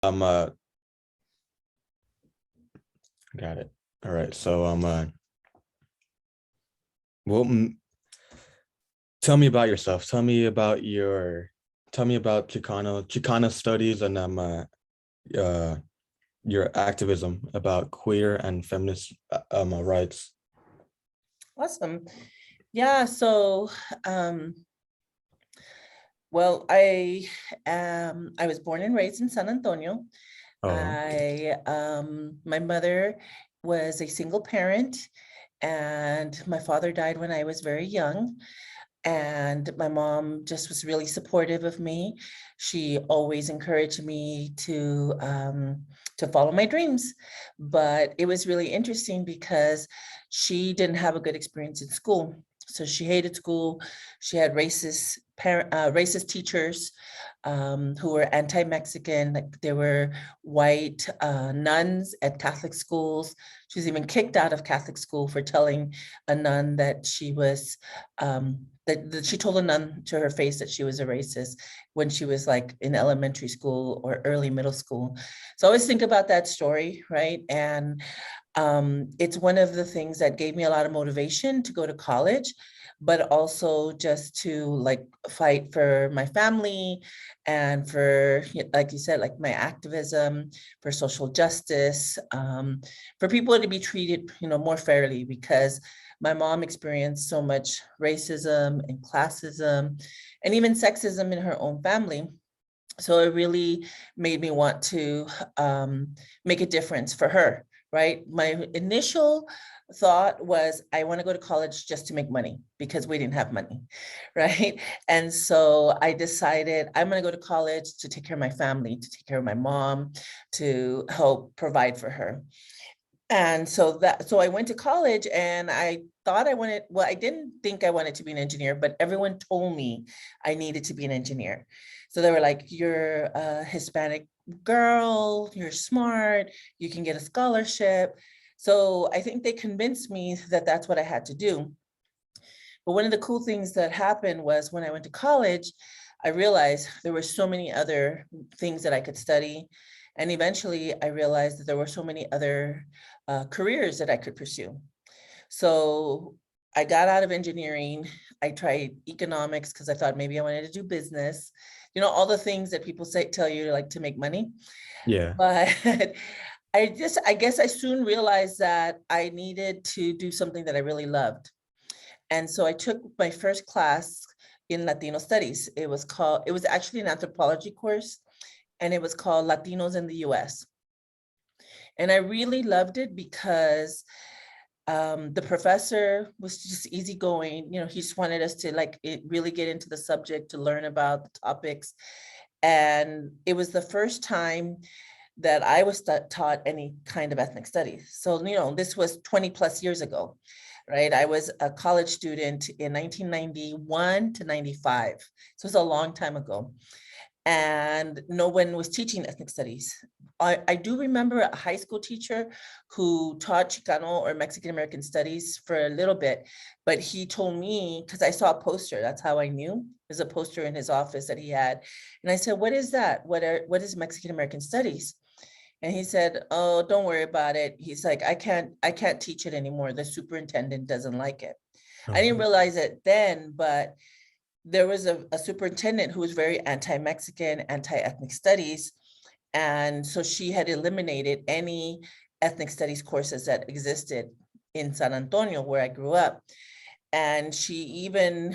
I'm got it. All right. So well, tell me about yourself. Tell me about Chicano studies and uh your activism about queer and feminist rights. Awesome. Yeah, so um, well, I was born and raised in San Antonio. Oh, My mother was a single parent, and my father died when I was very young. And my mom just was really supportive of me. She always encouraged me to follow my dreams. But it was really interesting because she didn't have a good experience in school. So she hated school. She had racist teachers who were anti-Mexican. Like there were white nuns at Catholic schools. She was even kicked out of Catholic school for telling a nun that she was that she told a nun to her face that she was a racist when she was like in elementary school or early middle school. So I always think about that story, right? And it's one of the things that gave me a lot of motivation to go to college, but also just to like fight for my family and for, like you said, like my activism for social justice, for people to be treated, more fairly, because my mom experienced so much racism and classism and even sexism in her own family. So it really made me want to make a difference for her, right? My initial thought was I want to go to college just to make money because we didn't have money, right? And so I decided I'm going to go to college to take care of my family, to take care of my mom, to help provide for her. And so I went to college and I thought I didn't think I wanted to be an engineer, but everyone told me I needed to be an engineer. So they were like, you're a Hispanic girl, you're smart, you can get a scholarship. So I think they convinced me that that's what I had to do. But one of the cool things that happened was when I went to college, I realized there were so many other things that I could study. And eventually I realized that there were so many other careers that I could pursue. So I got out of engineering. I tried economics because I thought maybe I wanted to do business, all the things that people tell you like to make money. yeah. But I guess I soon realized that I needed to do something that I really loved. And so I took my first class in Latino studies. It was actually an anthropology course, and it was called Latinos in the US. And I really loved it because the professor was just easygoing. He just wanted us to really get into the subject, to learn about the topics. And it was the first time that I was taught any kind of ethnic studies. So, this was 20 plus years ago, right? I was a college student in 1991 to 95. So it's a long time ago. And no one was teaching ethnic studies. I do remember a high school teacher who taught Chicano or Mexican American studies for a little bit, but he told me, because I saw a poster, that's how I knew. There's a poster in his office that he had. And I said, what is that? What is Mexican American studies? And he said, oh, don't worry about it. He's like, I can't teach it anymore. The superintendent doesn't like it. I didn't realize it then, but there was a superintendent who was very anti-Mexican, anti-ethnic studies. And so she had eliminated any ethnic studies courses that existed in San Antonio, where I grew up. And she even,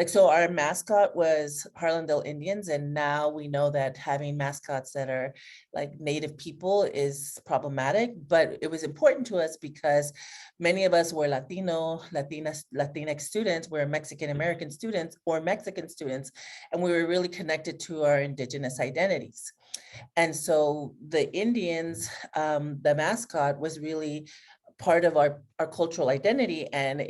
so our mascot was Harlandale Indians, and now we know that having mascots that are like Native people is problematic, but it was important to us because many of us were Latinx students, were Mexican American students or Mexican students, and we were really connected to our indigenous identities. And so the Indians, the mascot was really part of our cultural identity, and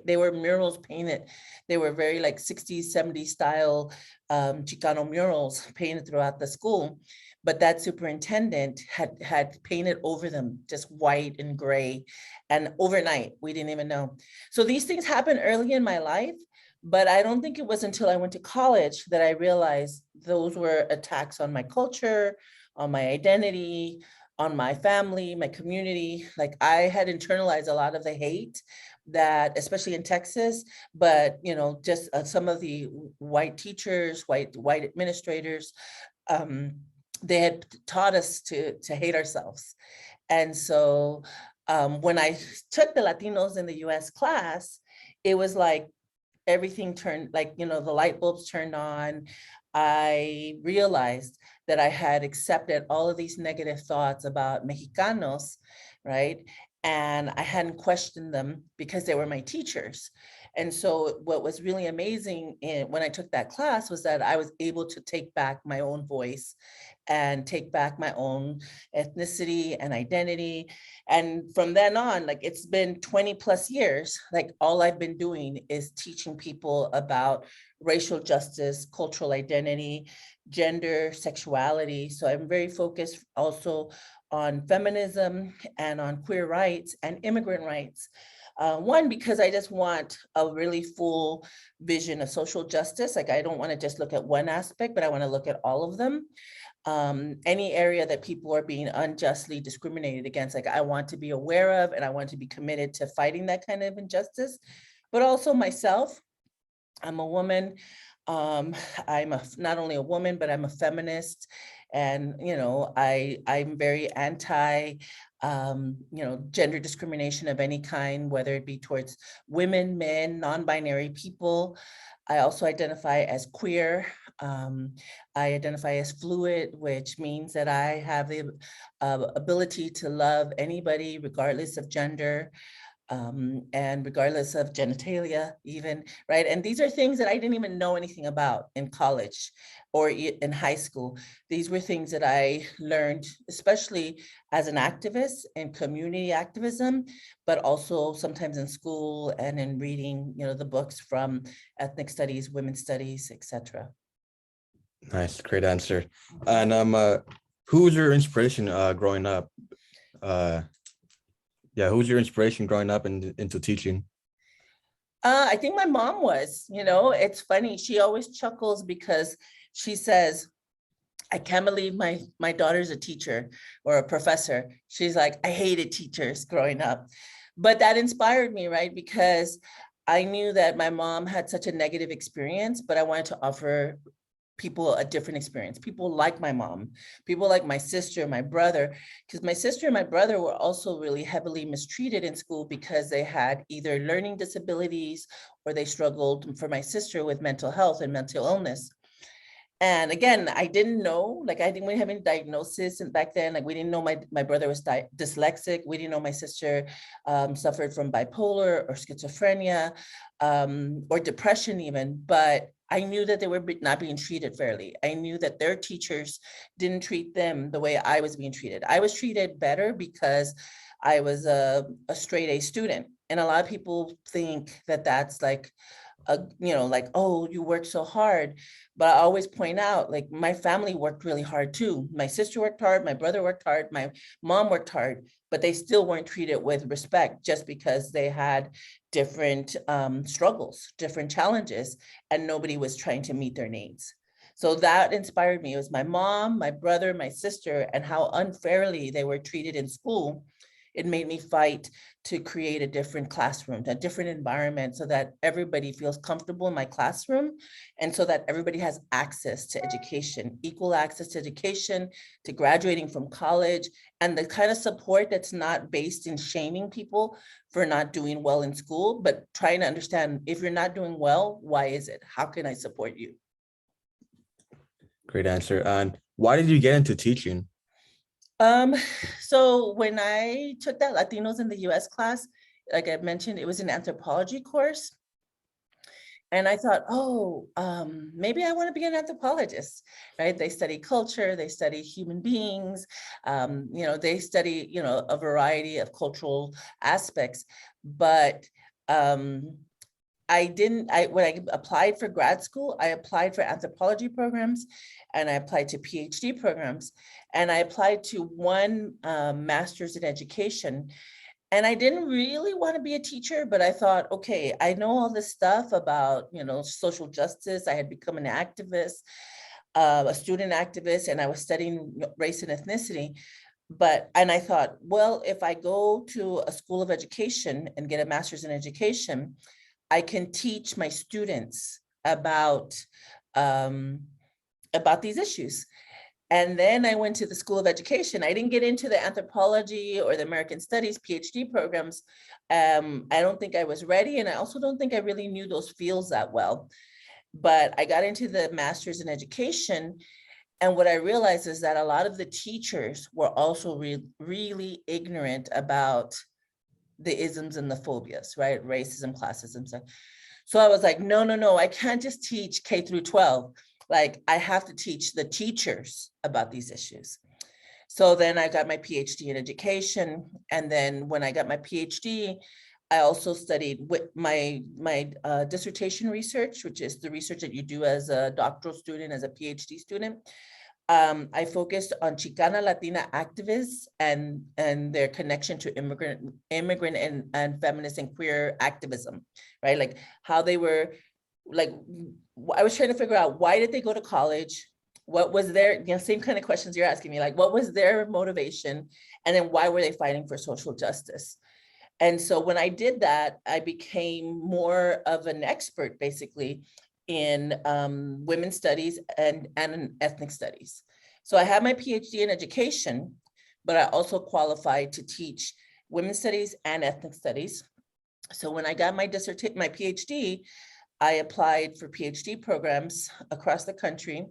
they were murals painted. They were very like 60s, 70s style Chicano murals painted throughout the school. But that superintendent had painted over them just white and gray. And overnight, we didn't even know. So these things happened early in my life, But I don't think it was until I went to college that I realized those were attacks on my culture, on my identity, on my family, my community. Like I had internalized a lot of the hate that, especially in Texas, but just some of the white teachers, white administrators, um, they had taught us to hate ourselves. And so when I took the Latinos in the US class, it was like everything turned, like, the light bulbs turned on. I realized that I had accepted all of these negative thoughts about Mexicanos, right? And I hadn't questioned them because they were my teachers. And so what was really amazing when I took that class was that I was able to take back my own voice and take back my own ethnicity and identity. And from then on, like it's been 20 plus years, like all I've been doing is teaching people about racial justice, cultural identity, gender, sexuality. So I'm very focused also on feminism and on queer rights and immigrant rights. One, because I just want a really full vision of social justice. Like I don't want to just look at one aspect, but I want to look at all of them. Any area that people are being unjustly discriminated against, like I want to be aware of, and I want to be committed to fighting that kind of injustice. But also myself, I'm a woman. I'm not only a woman, but I'm a feminist. And, I'm very anti, gender discrimination of any kind, whether it be towards women, men, non-binary people. I also identify as queer. I identify as fluid, which means that I have the ability to love anybody regardless of gender. And regardless of genitalia even, right? And these are things that I didn't even know anything about in college or in high school. These were things that I learned, especially as an activist in community activism, but also sometimes in school and in reading, the books from ethnic studies, women's studies, etc. Nice, great answer. And who was your inspiration growing up? Yeah, who was your inspiration growing up into teaching? I think my mom was, it's funny. She always chuckles because she says, I can't believe my daughter's a teacher or a professor. She's like, I hated teachers growing up. But that inspired me, right? Because I knew that my mom had such a negative experience, but I wanted to offer people a different experience. People like my mom, people like my sister, my brother, because my sister and my brother were also really heavily mistreated in school because they had either learning disabilities or they struggled, for my sister, with mental health and mental illness. And again, I didn't know, like I didn't have any diagnosis. And back then, like we didn't know my brother was dyslexic. We didn't know my sister suffered from bipolar or schizophrenia or depression even. But I knew that they were not being treated fairly. I knew that their teachers didn't treat them the way I was being treated. I was treated better because I was a straight A student. And a lot of people think that that's like, like, oh, you work so hard. But I always point out, like, my family worked really hard too. My sister worked hard, my brother worked hard, my mom worked hard, but they still weren't treated with respect just because they had different struggles, different challenges, and nobody was trying to meet their needs. So that inspired me. It was my mom, my brother, my sister, and how unfairly they were treated in school. It made me fight to create a different classroom, a different environment, so that everybody feels comfortable in my classroom and so that everybody has access to education, equal access to education, to graduating from college, and the kind of support that's not based in shaming people for not doing well in school, but trying to understand, if you're not doing well, why is it? How can I support you? Great answer. And why did you get into teaching? So when I took that Latinos in the US class, like I mentioned, it was an anthropology course. And I thought, oh, maybe I want to be an anthropologist, right? They study culture, they study human beings, they study, a variety of cultural aspects. But when I applied for grad school, I applied for anthropology programs and I applied to PhD programs, and I applied to one master's in education. And I didn't really want to be a teacher, but I thought, okay, I know all this stuff about, social justice. I had become an activist, a student activist, and I was studying race and ethnicity. And I thought, well, if I go to a school of education and get a master's in education, I can teach my students um, about these issues. And then I went to the School of Education. I didn't get into the anthropology or the American Studies PhD programs. I don't think I was ready. And I also don't think I really knew those fields that well. But I got into the master's in education. And what I realized is that a lot of the teachers were also really ignorant about the isms and the phobias, right? Racism, classism. So I was like, no, I can't just teach K through 12. Like, I have to teach the teachers about these issues. So then I got my PhD in education. And then when I got my PhD, I also studied with my dissertation research, which is the research that you do as a doctoral student, as a PhD student. I focused on Chicana Latina activists and their connection to immigrant and feminist and queer activism, right? Like how they were, like, I was trying to figure out, why did they go to college? What was their, same kind of questions you're asking me, like what was their motivation? And then why were they fighting for social justice? And so when I did that, I became more of an expert basically in women's studies and in ethnic studies. So I have my PhD in education, but I also qualified to teach women's studies and ethnic studies. So when I got my PhD, I applied for PhD programs across the country.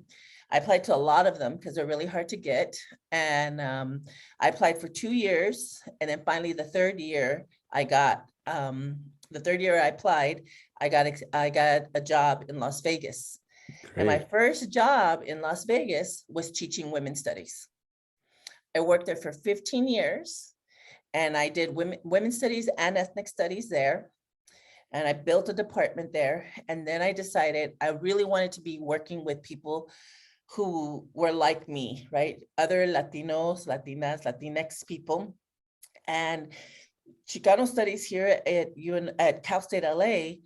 I applied to a lot of them because they're really hard to get. And I applied for 2 years. And then finally the third year I applied, I got a job in Las Vegas. And my Great. first job in Las Vegas was teaching women's studies. I worked there for 15 years and I did women's studies and ethnic studies there. And I built a department there. And then I decided I really wanted to be working with people who were like me, right? Other Latinos, Latinas, Latinx people. And Chicano studies here at Cal State LA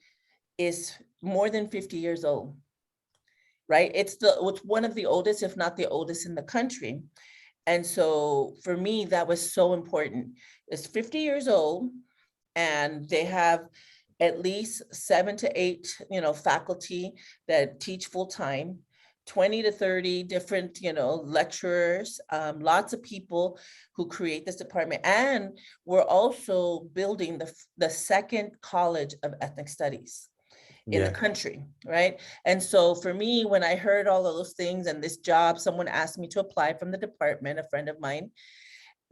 is more than 50 years old, right? It's one of the oldest, if not the oldest in the country. And so for me, that was so important. It's 50 years old and they have at least 7 to 8, faculty that teach full time, 20 to 30 different, lecturers, lots of people who create this department. And we're also building the second college of ethnic studies in the Yeah. country, right? And so for me, when I heard all of those things and this job, someone asked me to apply from the department, a friend of mine,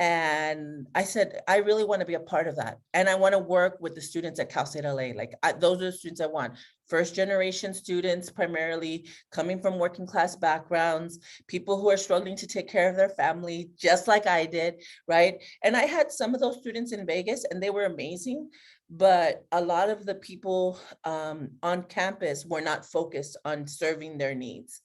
and I said, I really want to be a part of that. And I want to work with the students at Cal State LA. Those are the students I want. First generation students, primarily coming from working class backgrounds, people who are struggling to take care of their family, just like I did, right? And I had some of those students in Vegas and they were amazing. But a lot of the people on campus were not focused on serving their needs.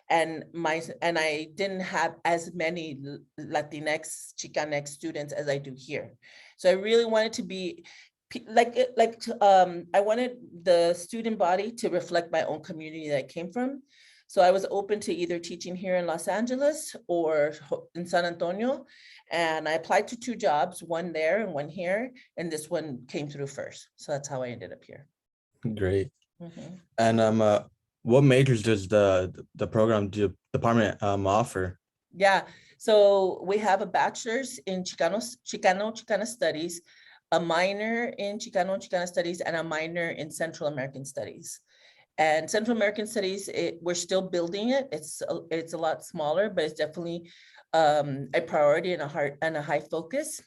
And I didn't have as many Latinx, Chicanx students as I do here. So I really wanted to be I wanted the student body to reflect my own community that I came from. So I was open to either teaching here in Los Angeles or in San Antonio. And I applied to 2 jobs, one there and one here. And this one came through first. So that's how I ended up here. Great. Mhm. And what majors does the program department offer? Yeah, so we have a bachelor's in Chicana Studies, a minor in Chicana Studies, and a minor in Central American Studies. And Central American Studies, we're still building it. It's a lot smaller, but it's definitely a priority and a high focus.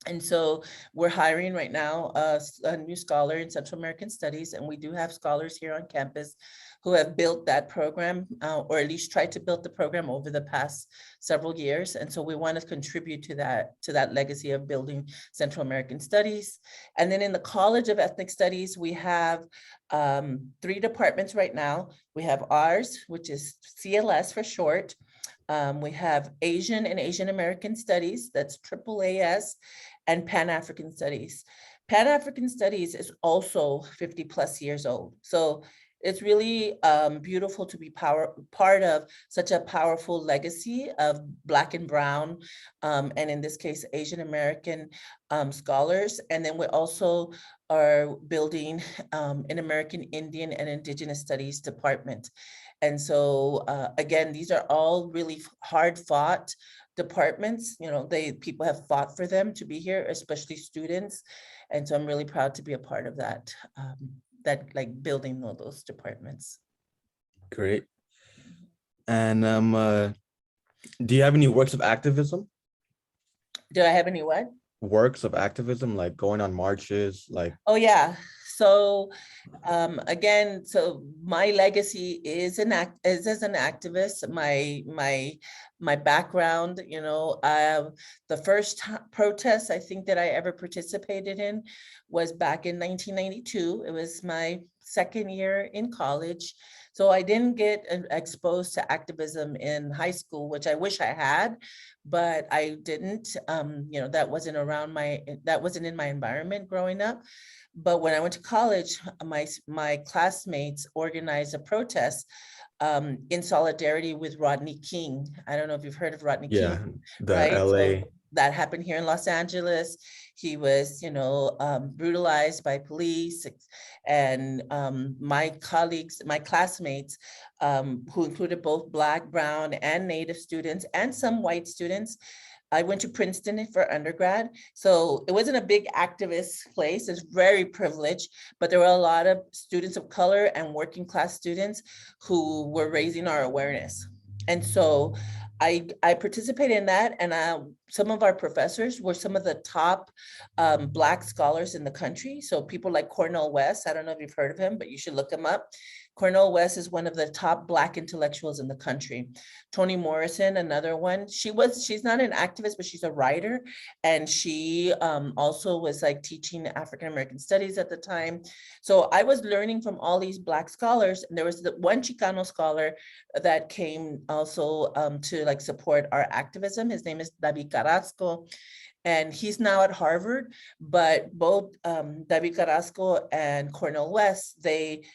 And so we're hiring right now a new scholar in Central American Studies, and we do have scholars here on campus who have built that program, or at least tried to build the program over the past several years. And so we want to contribute to that legacy of building Central American Studies. And then in the College of Ethnic Studies, we have 3 departments right now. We have ours, which is CLS for short. We have Asian and Asian American Studies, that's AAAS, and Pan-African Studies. Pan-African Studies is also 50 plus years old. So it's really beautiful to be part of such a powerful legacy of Black and Brown, and in this case, Asian American scholars. And then we also are building an American Indian and Indigenous Studies department. And so again, these are all really hard fought departments. You know, people have fought for them to be here, especially students. And so I'm really proud to be a part of that, that like building all those departments. Great. And do you have any works of activism? Do I have any what? Works of activism, like going on marches, like. Oh yeah. So again, so my legacy is as an activist. My background, you know, the first protest I think that I ever participated in was back in 1992. It was my second year in college. So I didn't get exposed to activism in high school, which I wish I had, but I didn't. You know, that wasn't in my environment growing up. But when I went to college, my classmates organized a protest in solidarity with Rodney King. I don't know if you've heard of Rodney King, The right? LA. So that happened here in Los Angeles. He was, you know, brutalized by police, and my colleagues, my classmates, who included both Black, Brown, and Native students, and some white students. I went to Princeton for undergrad. So it wasn't a big activist place. It's very privileged, but there were a lot of students of color and working class students who were raising our awareness. And so I participated in that, and some of our professors were some of the top Black scholars in the country. So people like Cornel West, I don't know if you've heard of him, but you should look him up. Cornel West is one of the top Black intellectuals in the country. Toni Morrison, another one. She's not an activist, but she's a writer. And she also was like teaching African-American studies at the time. So I was learning from all these Black scholars. And there was the one Chicano scholar that came also to like support our activism. His name is David Carrasco. And he's now at Harvard, but both David Carrasco and Cornel West, they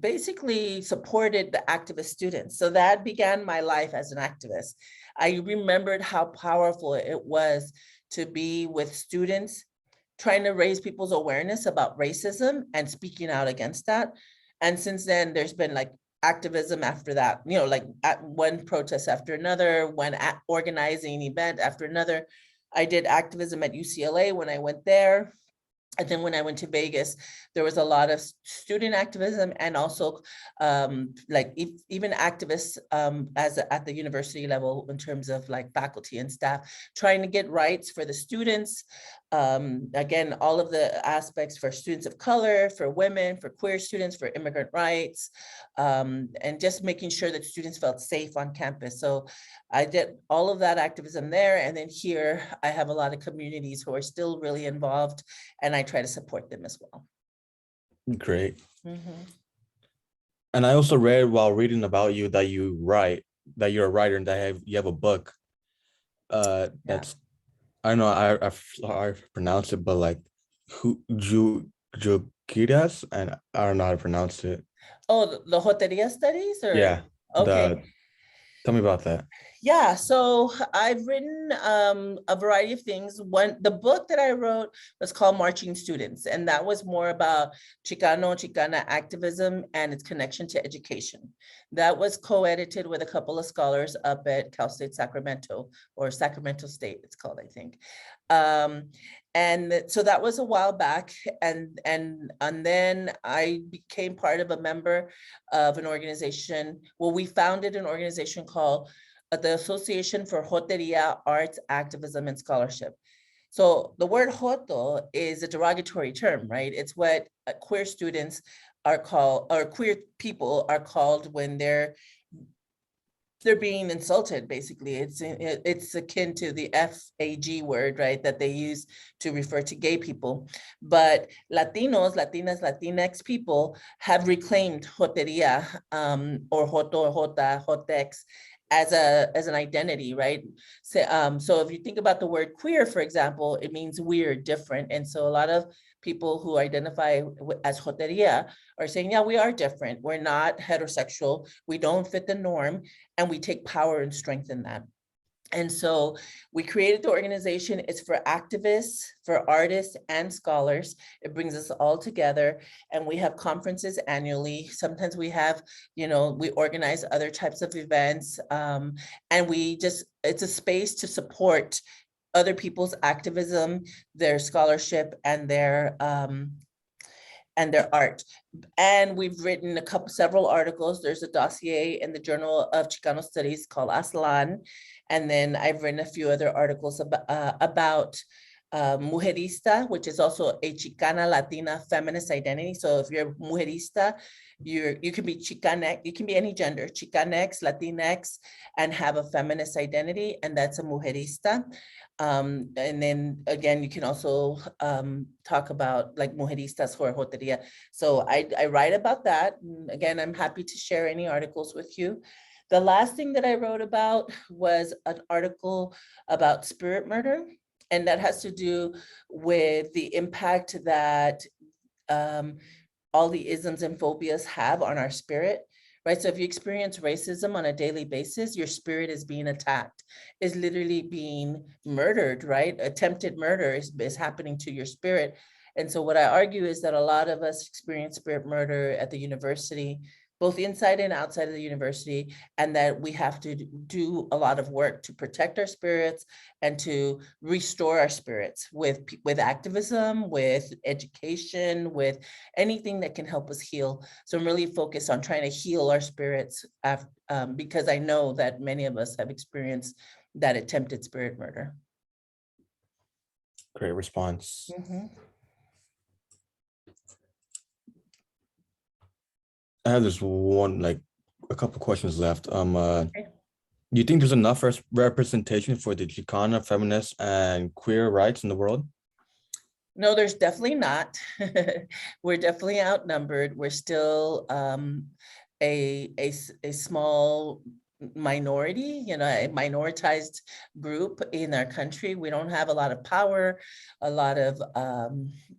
basically supported the activist students. So that began my life as an activist. I remembered how powerful it was to be with students trying to raise people's awareness about racism and speaking out against that. And since then, there's been like activism after that, you know, like at one protest after another, one organizing event after another. I did activism at UCLA when I went there. And then when I went to Vegas, there was a lot of student activism and also like even activists at the university level in terms of like faculty and staff trying to get rights for the students. Again, all of the aspects for students of color, for women, for queer students, for immigrant rights, and just making sure that students felt safe on campus. So I did all of that activism there. And then here I have a lot of communities who are still really involved, and I try to support them as well. Great. Mm-hmm. And I also read while reading about you that you write, that you're a writer, and that you have a book. That's, I don't know, I pronounce it, but like Jukiras, and I don't know how to pronounce it. Oh, the Joteria studies? Or? Yeah. Okay. Tell me about that. Yeah, so I've written a variety of things. The book that I wrote was called Marching Students, and that was more about Chicana activism and its connection to education. That was co-edited with a couple of scholars up at Cal State Sacramento, or Sacramento State, it's called, I think. And so that was a while back, and then I became part of a member of an organization. Well, we founded an organization called the Association for Joteria Arts, Activism, and Scholarship. So the word joto is a derogatory term, right? It's what queer students are called, or queer people are called when they're being insulted, basically. It's akin to the FAG word, right, that they use to refer to gay people. But Latinos, Latinas, Latinx people have reclaimed joteria, or joto, jota, jotex, as an identity, right? So if you think about the word queer, for example, it means weird, different. And so a lot of people who identify as joteria are saying, yeah, we are different. We're not heterosexual. We don't fit the norm, and we take power and strength in that. And so we created the organization. It's for activists, for artists and scholars. It brings us all together, and we have conferences annually. Sometimes we have, we organize other types of events, and it's a space to support other people's activism, their scholarship, and their art. And we've written several articles. There's a dossier in the Journal of Chicano Studies called Aslan. And then I've written a few other articles about mujerista, which is also a Chicana Latina feminist identity. So if you're mujerista, you can be Chicanx, you can be any gender, Chicanx, Latinx, and have a feminist identity, and that's a mujerista. And then again, you can also talk about like mujeristas who are joteria. So I write about that. And again, I'm happy to share any articles with you. The last thing that I wrote about was an article about spirit murder, and that has to do with the impact that all the isms and phobias have on our spirit, right? So if you experience racism on a daily basis, your spirit is being attacked, is literally being murdered, right? Attempted murder is happening to your spirit. And so what I argue is that a lot of us experience spirit murder at the university, both inside and outside of the university, and that we have to do a lot of work to protect our spirits and to restore our spirits with activism, with education, with anything that can help us heal. So I'm really focused on trying to heal our spirits because I know that many of us have experienced that attempted spirit murder. Great response. Mm-hmm. I have this one, like a couple questions left. Okay. Do you think there's enough representation for the Chicana feminists and queer rights in the world? No, there's definitely not. We're definitely outnumbered. We're still a small minority, a minoritized group in our country. We don't have a lot of power, a lot of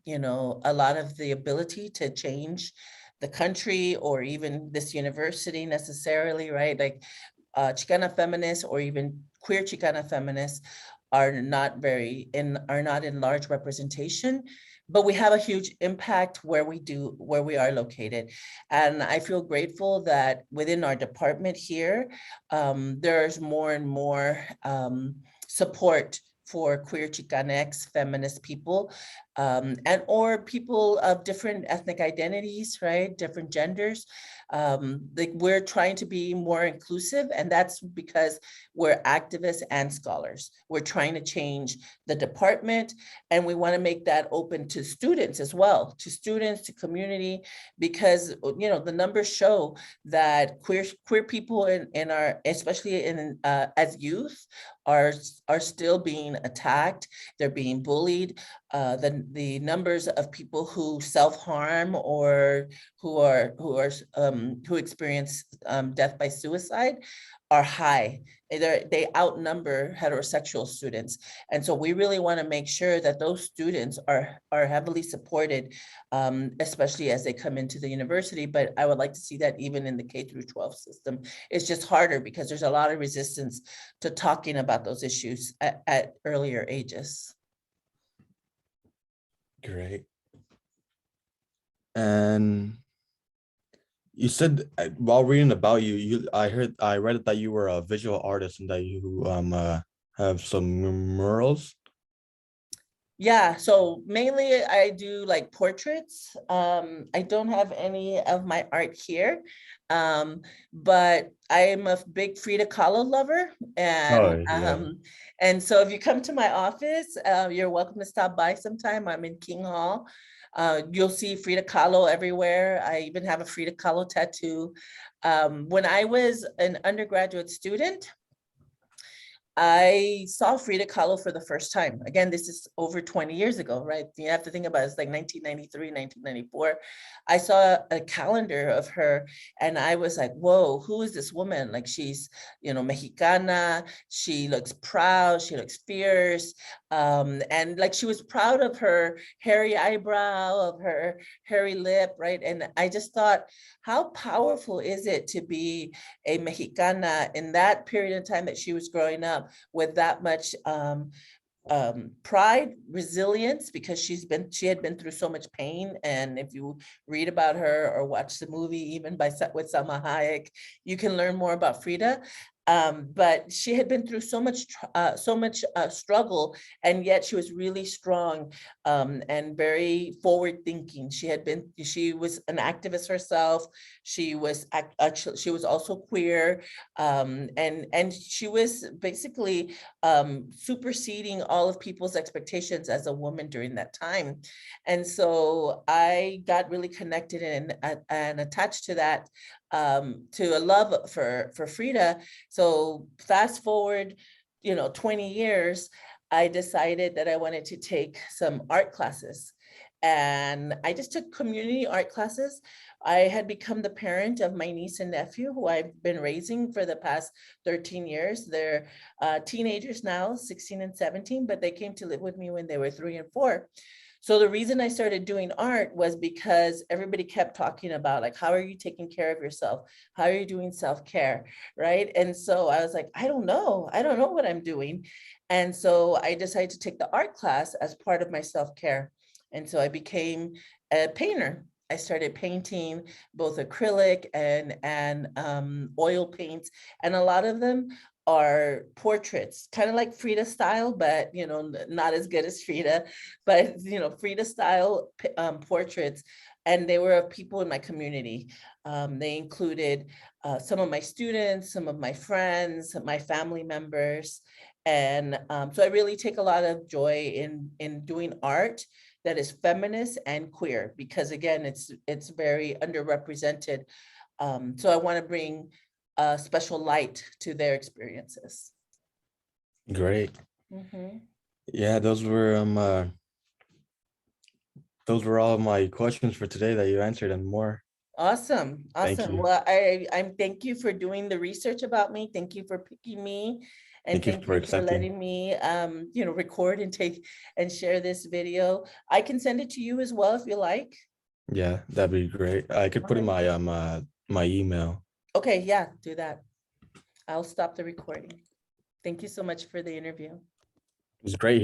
the ability to change the country or even this university necessarily, right? Like Chicana feminists or even queer Chicana feminists are not in large representation, but we have a huge impact where we are located. And I feel grateful that within our department here, there's more and more support for queer Chicanx feminist people, and or people of different ethnic identities, right? Different genders. Like we're trying to be more inclusive, and that's because we're activists and scholars. We're trying to change the department, and we want to make that open to students as well, to community, because the numbers show that queer people in our, especially as youth, are still being attacked. They're being bullied. The numbers of people who self-harm or who experience death by suicide are high. They outnumber heterosexual students. And so we really want to make sure that those students are heavily supported, especially as they come into the university. But I would like to see that even in the K through 12 system. It's just harder because there's a lot of resistance to talking about those issues at earlier ages. Great. And you said while reading about I read that you were a visual artist and that you have some murals. Yeah, so mainly I do like portraits. I don't have any of my art here, but I'm a big Frida Kahlo lover, Oh yeah. and so if you come to my office, you're welcome to stop by sometime. I'm in King Hall. You'll see Frida Kahlo everywhere. I even have a Frida Kahlo tattoo. When I was an undergraduate student, I saw Frida Kahlo for the first time. Again, this is over 20 years ago, right? You have to think about it, it's like 1993, 1994. I saw a calendar of her and I was like, whoa, who is this woman? Like she's, Mexicana, she looks proud, she looks fierce. And like she was proud of her hairy eyebrow, of her hairy lip, right? And I just thought, how powerful is it to be a Mexicana in that period of time that she was growing up with that much pride, resilience, because she had been through so much pain. And if you read about her or watch the movie, even with Salma Hayek, you can learn more about Frida. But she had been through so much struggle, and yet she was really strong and very forward thinking. She was an activist herself. She was actually, she was also queer, and she was basically superseding all of people's expectations as a woman during that time. And so I got really connected and attached to that, to a love for Frida. So fast forward, 20 years, I decided that I wanted to take some art classes. And I just took community art classes. I had become the parent of my niece and nephew, who I've been raising for the past 13 years. They're teenagers now, 16 and 17, but they came to live with me when they were 3 and 4. So the reason I started doing art was because everybody kept talking about, like, how are you taking care of yourself? How are you doing self-care, right? And so I was like, I don't know what I'm doing. And so I decided to take the art class as part of my self-care. And so I became a painter. I started painting both acrylic and oil paints, and a lot of them are portraits, kind of like Frida style, but not as good as Frida, but Frida style portraits. And they were of people in my community. They included some of my students, some of my friends, my family members. And so I really take a lot of joy in doing art that is feminist and queer, because again, it's very underrepresented. So I want to bring a special light to their experiences. Great. Mhm. Yeah, those were all my questions for today that you answered and more. Awesome, Thank awesome. you. Well, I'm thank you for doing the research about me. Thank you for picking me, and Thank you thank for you for accepting. letting me record and take and share this video. I can send it to you as well if you like. Yeah, that'd be great. I could All put in right. my email. Okay, yeah, do that. I'll stop the recording. Thank you so much for the interview. It was great